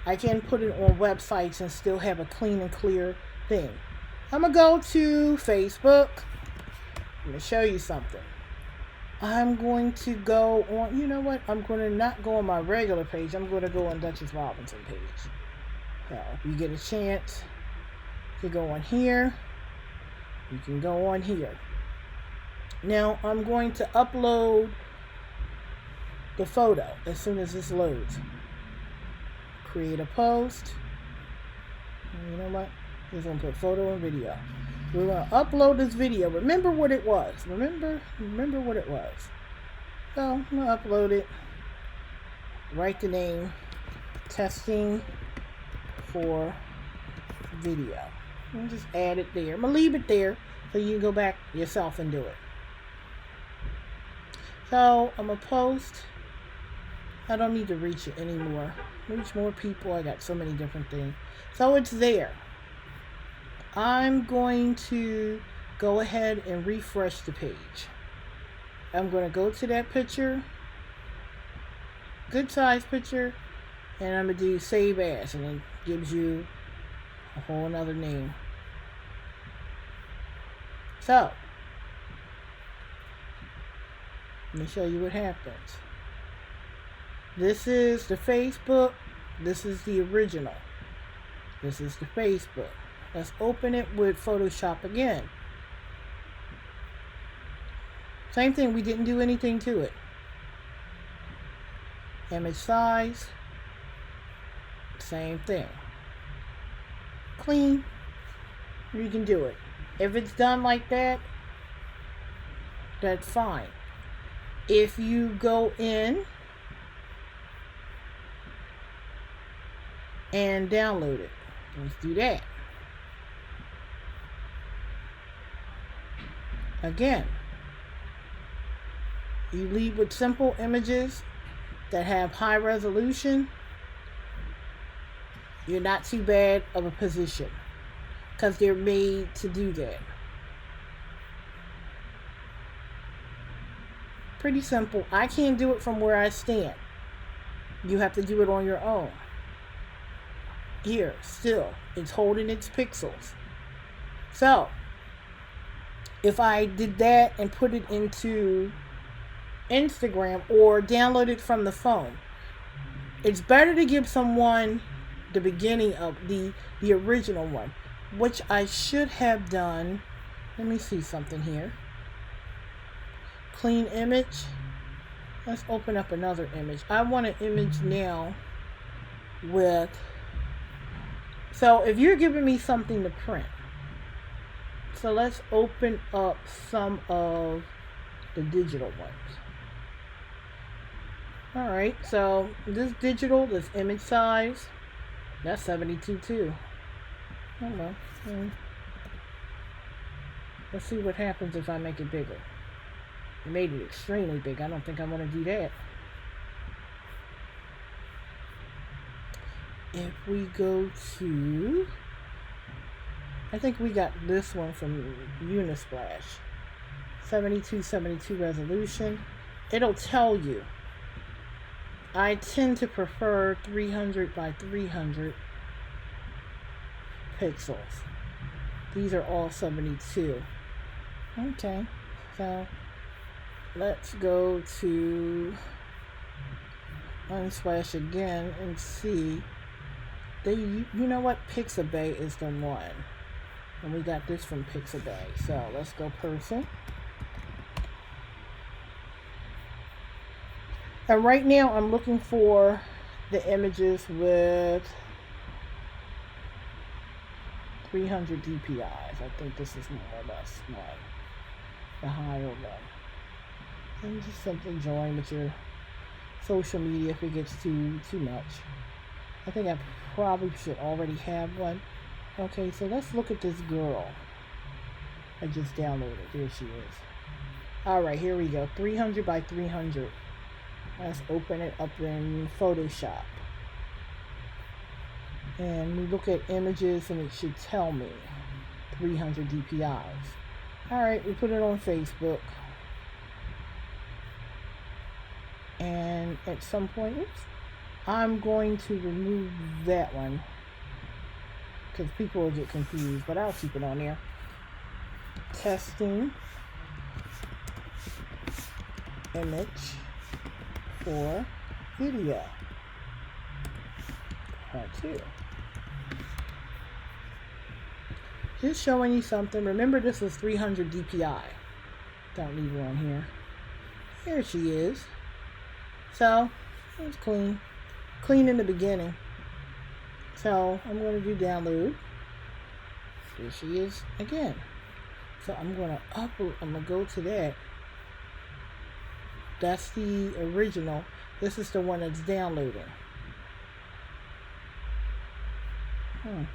Speaker 1: put it on websites and still have a clean and clear thing. I'm gonna go to Facebook. I'm gonna show you something. I'm going to go on, you know what? I'm going to not go on my regular page. I'm going to go on Duchess Robinson page. So if you get a chance to go on here, you can go on here. Now I'm going to upload the photo as soon as this loads. Create a post. And you know what? I'm just going to put photo and video. We're going to upload this video. Remember what it was. Remember what it was. So I'm going to upload it. Write the name. Testing for video. And just add it there. I'm going to leave it there so you can go back yourself and do it. So I'm going to post. I don't need to reach it anymore. Reach more people. I got so many different things. So it's there. I'm going to go ahead and refresh the page. I'm going to go to that picture, good size picture, and I'm going to do save as, and it gives you a whole nother name. So, let me show you what happens. This is the Facebook. This is the original. This is the Facebook. Let's open it with Photoshop again. Same thing, we didn't do anything to it. Image size. Same thing. Clean. You can do it. If it's done like that, that's fine. If you go in and download it, let's do that. Again, you lead with simple images that have high resolution. You're not too bad of a position because they're made to do that. Pretty simple. I can't do it from where I stand. You have to do it on your own. Here, still, it's holding its pixels. So, if I did that and put it into Instagram or download it from the phone, it's better to give someone the beginning of the original one, which I should have done. Let me see something here. Clean image. Let's open up another image. I want an image now with, so if you're giving me something to print, so let's open up some of the digital ones. All right, so this digital, this image size, that's 72 too. Oh well. Let's see what happens if I make it bigger. I made it extremely big. I don't think I want to do that. If we go to, I think we got this one from Unisplash. 7272 resolution. It'll tell you. I tend to prefer 300 by 300 pixels. These are all 72. Okay, so let's go to Unsplash again and see. You know what? Pixabay is the one. And we got this from Pixabay. So let's go person. And right now I'm looking for the images with 300 DPIs. I think this is more or less one. The higher one. And just simply join with your social media if it gets too much. I think I probably should already have one. Okay, so let's look at this girl. I just downloaded. There she is. Alright, here we go. 300 by 300. Let's open it up in Photoshop. And we look at images and it should tell me 300 DPIs. Alright, we put it on Facebook. And at some point, I'm going to remove that one because people will get confused, but I'll keep it on there. Testing image for video. Part 2. Just showing you something. Remember, this was 300 DPI. Don't leave her on here. Here she is. So, it's clean. Clean in the beginning. So, I'm going to do download. Here she is again. So, I'm going to upload. I'm going to go to that. That's the original. This is the one that's downloading. I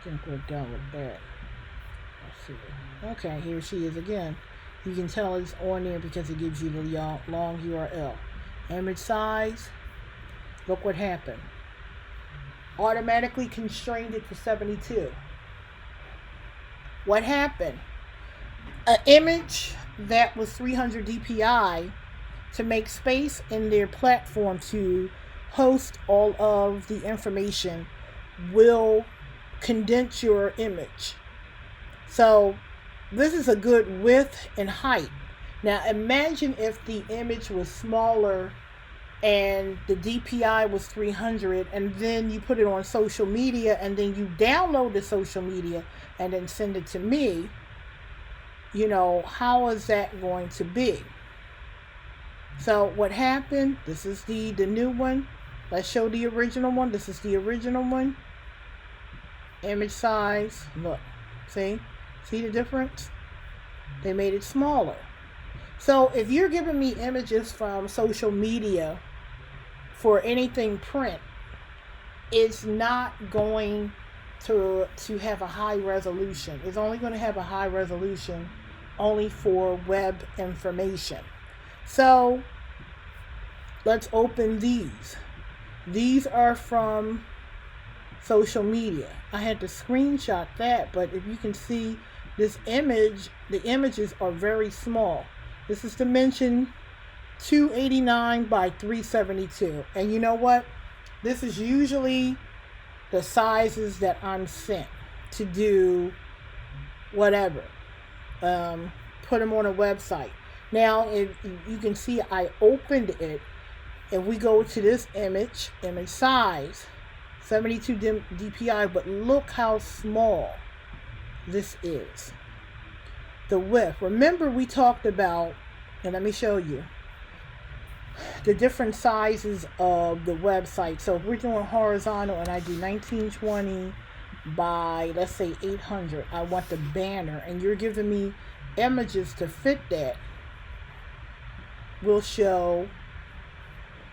Speaker 1: think we're done with that. Let's see. Okay, here she is again. You can tell it's on there because it gives you the long URL. Image size. Look what happened. Automatically constrained it to 72. What happened? An image that was 300 DPI, to make space in their platform to host all of the information, will condense your image. So this is a good width and height. Now imagine if the image was smaller and the DPI was 300, and then you put it on social media, and then you download the social media and then send it to me. You know, how is that going to be? So what happened, this is the new one. Let's show the original one. This is the original one. Image size, look, see the difference? They made it smaller. So if you're giving me images from social media for anything print, it's not going to have a high resolution. It's only going to have a high resolution only for web information. So let's open these. These are from social media. I had to screenshot that, but if you can see this image, the images are very small. This is dimension 289 by 372. And you know what? This is usually the sizes that I'm sent to do whatever. Put them on a website. Now, if you can see, I opened it. If we go to this image size, 72 DPI, but look how small this is. The width. Remember, we talked about And let me show you the different sizes of the website. So if we're doing horizontal and I do 1920 by, let's say, 800, I want the banner, and you're giving me images to fit that. We'll show,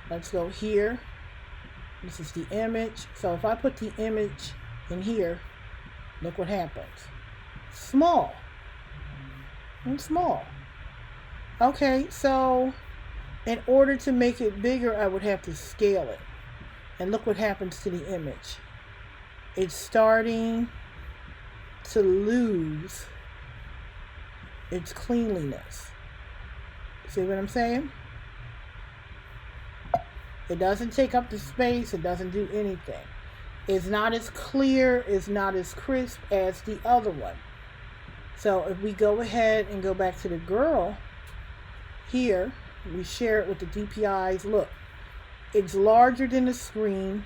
Speaker 1: let's go here. This is the image. So if I put the image in here, look what happens. Small. And small. Okay, so in order to make it bigger, I would have to scale it. And look what happens to the image. It's starting to lose its cleanliness. See what I'm saying? It doesn't take up the space. It doesn't do anything. It's not as clear. It's not as crisp as the other one. So if we go ahead and go back to the girl here, we share it with the DPIs. Look, it's larger than the screen.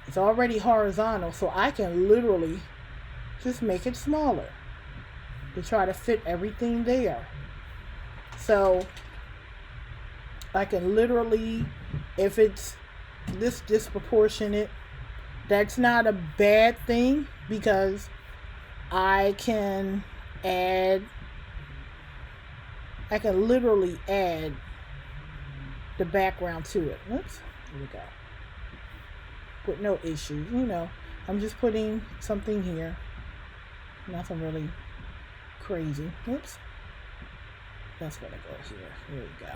Speaker 1: It's already horizontal, so I can literally just make it smaller to try to fit everything there. So I can literally, if it's this disproportionate, that's not a bad thing, because I can literally add the background to it. Oops, here we go. With no issues, I'm just putting something here. Nothing really crazy. Oops. That's gonna go here. Here we go.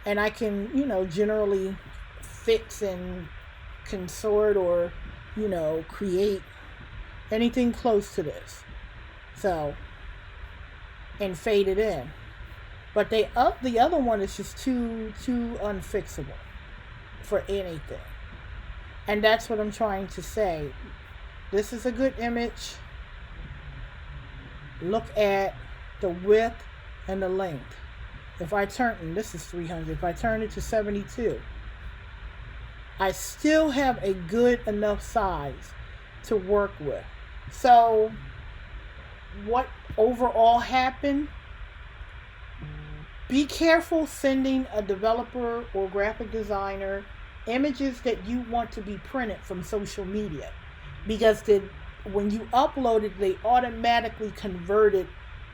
Speaker 1: And I can, generally fix and consort or, create anything close to this. So, and fade it in. But the other one is just too unfixable for anything. And that's what I'm trying to say. This is a good image. Look at the width and the length. If I turn, and this is 300, if I turn it to 72, I still have a good enough size to work with. So what overall happened? Be careful sending a developer or graphic designer images that you want to be printed from social media, because when you upload it, they automatically convert it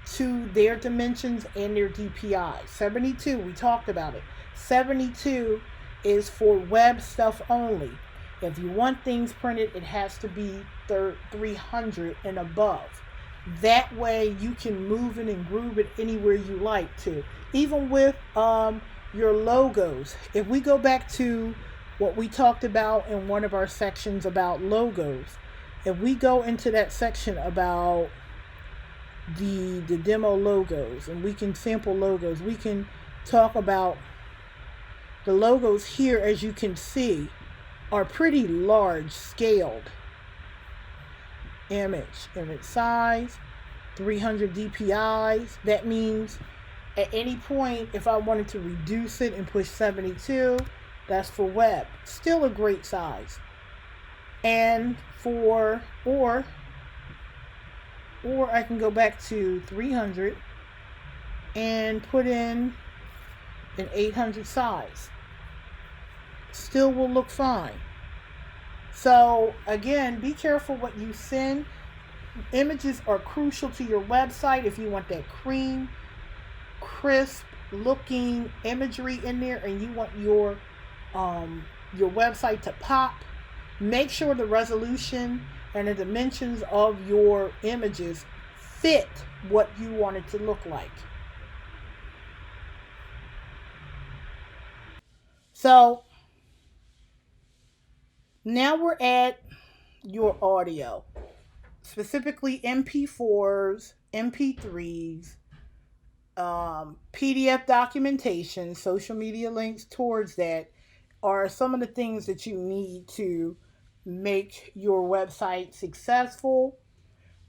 Speaker 1: to their dimensions and their DPI. 72, we talked about it. 72 is for web stuff only. If you want things printed, it has to be 300 and above. That way you can move it and groove it anywhere you like to. Even with your logos. If we go back to what we talked about in one of our sections about logos, if we go into that section about the demo logos, and we can sample logos, we can talk about the logos here. As you can see, are pretty large scaled. Image size, 300 DPIs. That means at any point, if I wanted to reduce it and push 72, that's for web. Still a great size. And or I can go back to 300 and put in an 800 size. Still will look fine. So again, be careful what you send. Images are crucial to your website. If you want that cream, crisp looking imagery in there, and you want your website to pop, make sure the resolution and the dimensions of your images fit what you want it to look like. So now we're at your audio, specifically MP4s, MP3s, PDF documentation, social media links towards that are some of the things that you need to make your website successful.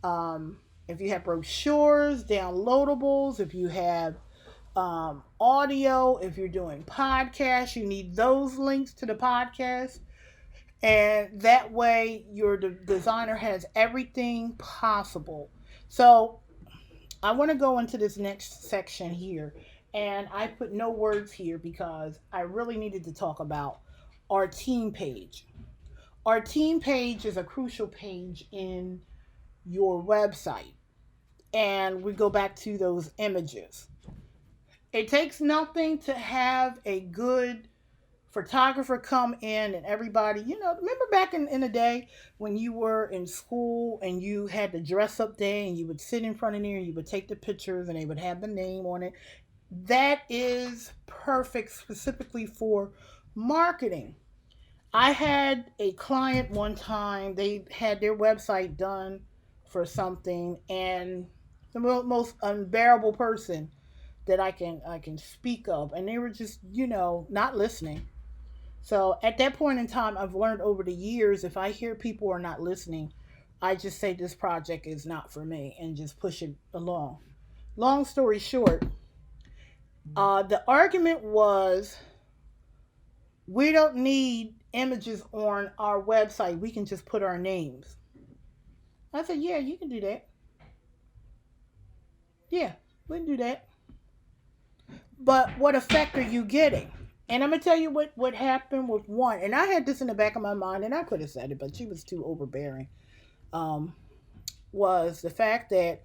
Speaker 1: If you have brochures, downloadables, if you have audio, if you're doing podcasts, you need those links to the podcast. And that way your designer has everything possible. So I want to go into this next section here And I put no words here because I really needed to talk about our team page. Our team page is a crucial page in your website. And we go back to those images. It takes nothing to have a good photographer come in and everybody, remember back in the day when you were in school and you had the dress up day and you would sit in front of there and you would take the pictures and they would have the name on it. That is perfect specifically for marketing. I had a client one time, they had their website done for something, and the most unbearable person that I can speak of, and they were just, not listening. So at that point in time, I've learned over the years, if I hear people are not listening, I just say this project is not for me and just push it along. Long story short, the argument was we don't need images on our website. We can just put our names. I said, yeah, you can do that. Yeah, we can do that. But what effect are you getting? And I'm gonna tell you what happened with one. And I had this in the back of my mind, and I could have said it, but she was too overbearing. Um, was the fact that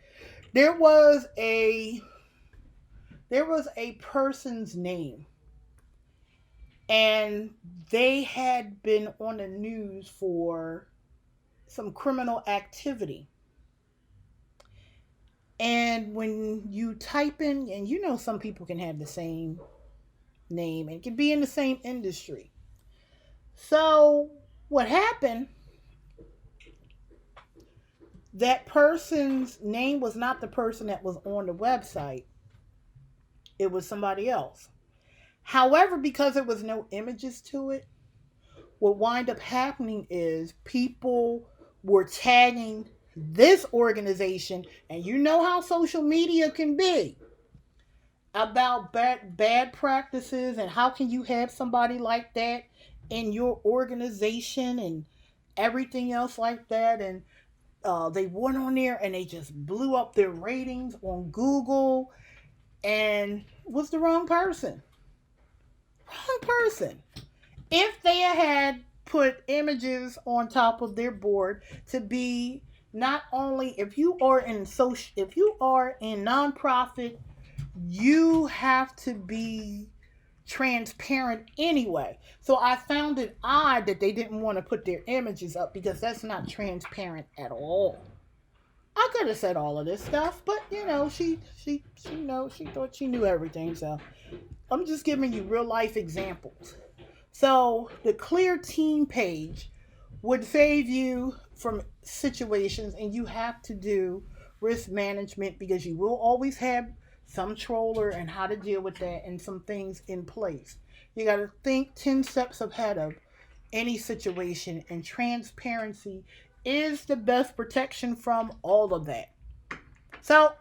Speaker 1: there was a person's name, and they had been on the news for some criminal activity. And when you type in, and some people can have the same name and can be in the same industry. So what happened, that person's name was not the person that was on the website. It was somebody else. However, because there was no images to it, what wind up happening is people were tagging this organization, and you know how social media can be about bad practices, and how can you have somebody like that in your organization and everything else like that. And they went on there and they just blew up their ratings on Google, and was the wrong person. Wrong person. If they had put images on top of their board to be, not only, if you are in nonprofit, you have to be transparent anyway. So I found it odd that they didn't want to put their images up, because that's not transparent at all. I could have said all of this stuff, but she thought she knew everything. So I'm just giving you real life examples. So the clear team page would save you from situations, and you have to do risk management, because you will always have some troller and how to deal with that, and some things in place. You got to think 10 steps ahead of any situation, and transparency is the best protection from all of that. So,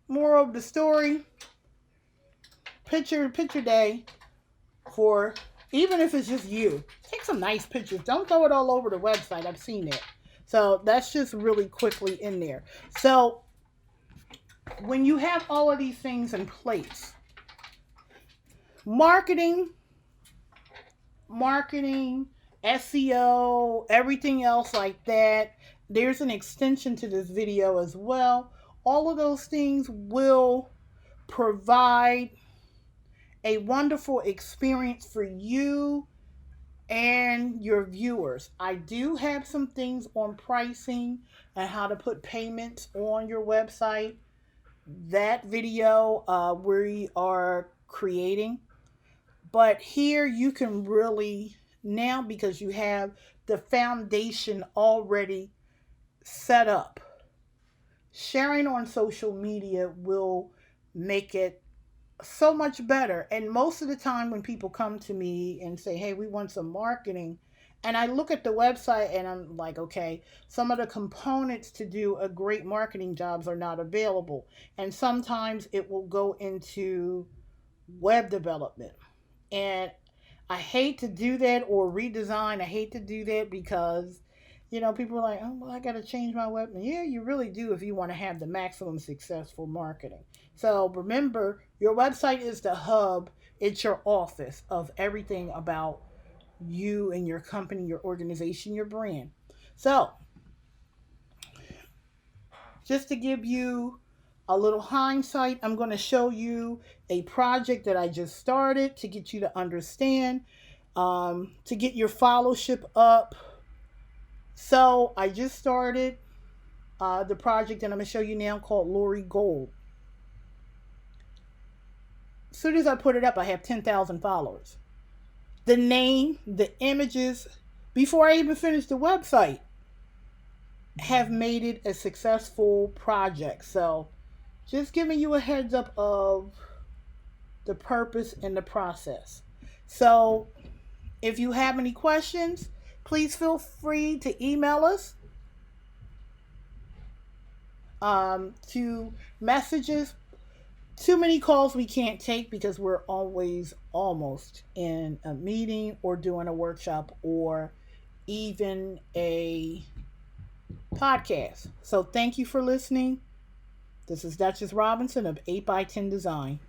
Speaker 1: moral of the story, picture day for, even if it's just you, take some nice pictures. Don't throw it all over the website. I've seen it. So that's just really quickly in there. So when you have all of these things in place, marketing, SEO, everything else like that, there's an extension to this video as well. All of those things will provide a wonderful experience for you and your viewers. I do have some things on pricing and how to put payments on your website. That video we are creating. But here you can really, now, because you have the foundation already set up, sharing on social media will make it so much better. And most of the time when people come to me and say, hey, we want some marketing, and I look at the website and I'm like, okay, some of the components to do a great marketing jobs are not available. And sometimes it will go into web development. And I hate to do that, or redesign. I hate to do that because People are like, oh, well, I got to change my web. Yeah, you really do if you want to have the maximum successful marketing. So remember, your website is the hub, it's your office of everything about you and your company, your organization, your brand. So, just to give you a little hindsight, I'm going to show you a project that I just started to get you to understand, to get your followership up. So I just started the project that I'm going to show you now called Lori Gold. As soon as I put it up, I have 10,000 followers. The name, the images, before I even finished the website, have made it a successful project. So just giving you a heads up of the purpose and the process. So if you have any questions, please feel free to email us to messages. Too many calls we can't take because we're always almost in a meeting or doing a workshop or even a podcast. So thank you for listening. This is Duchess Robinson of 8x10 Design.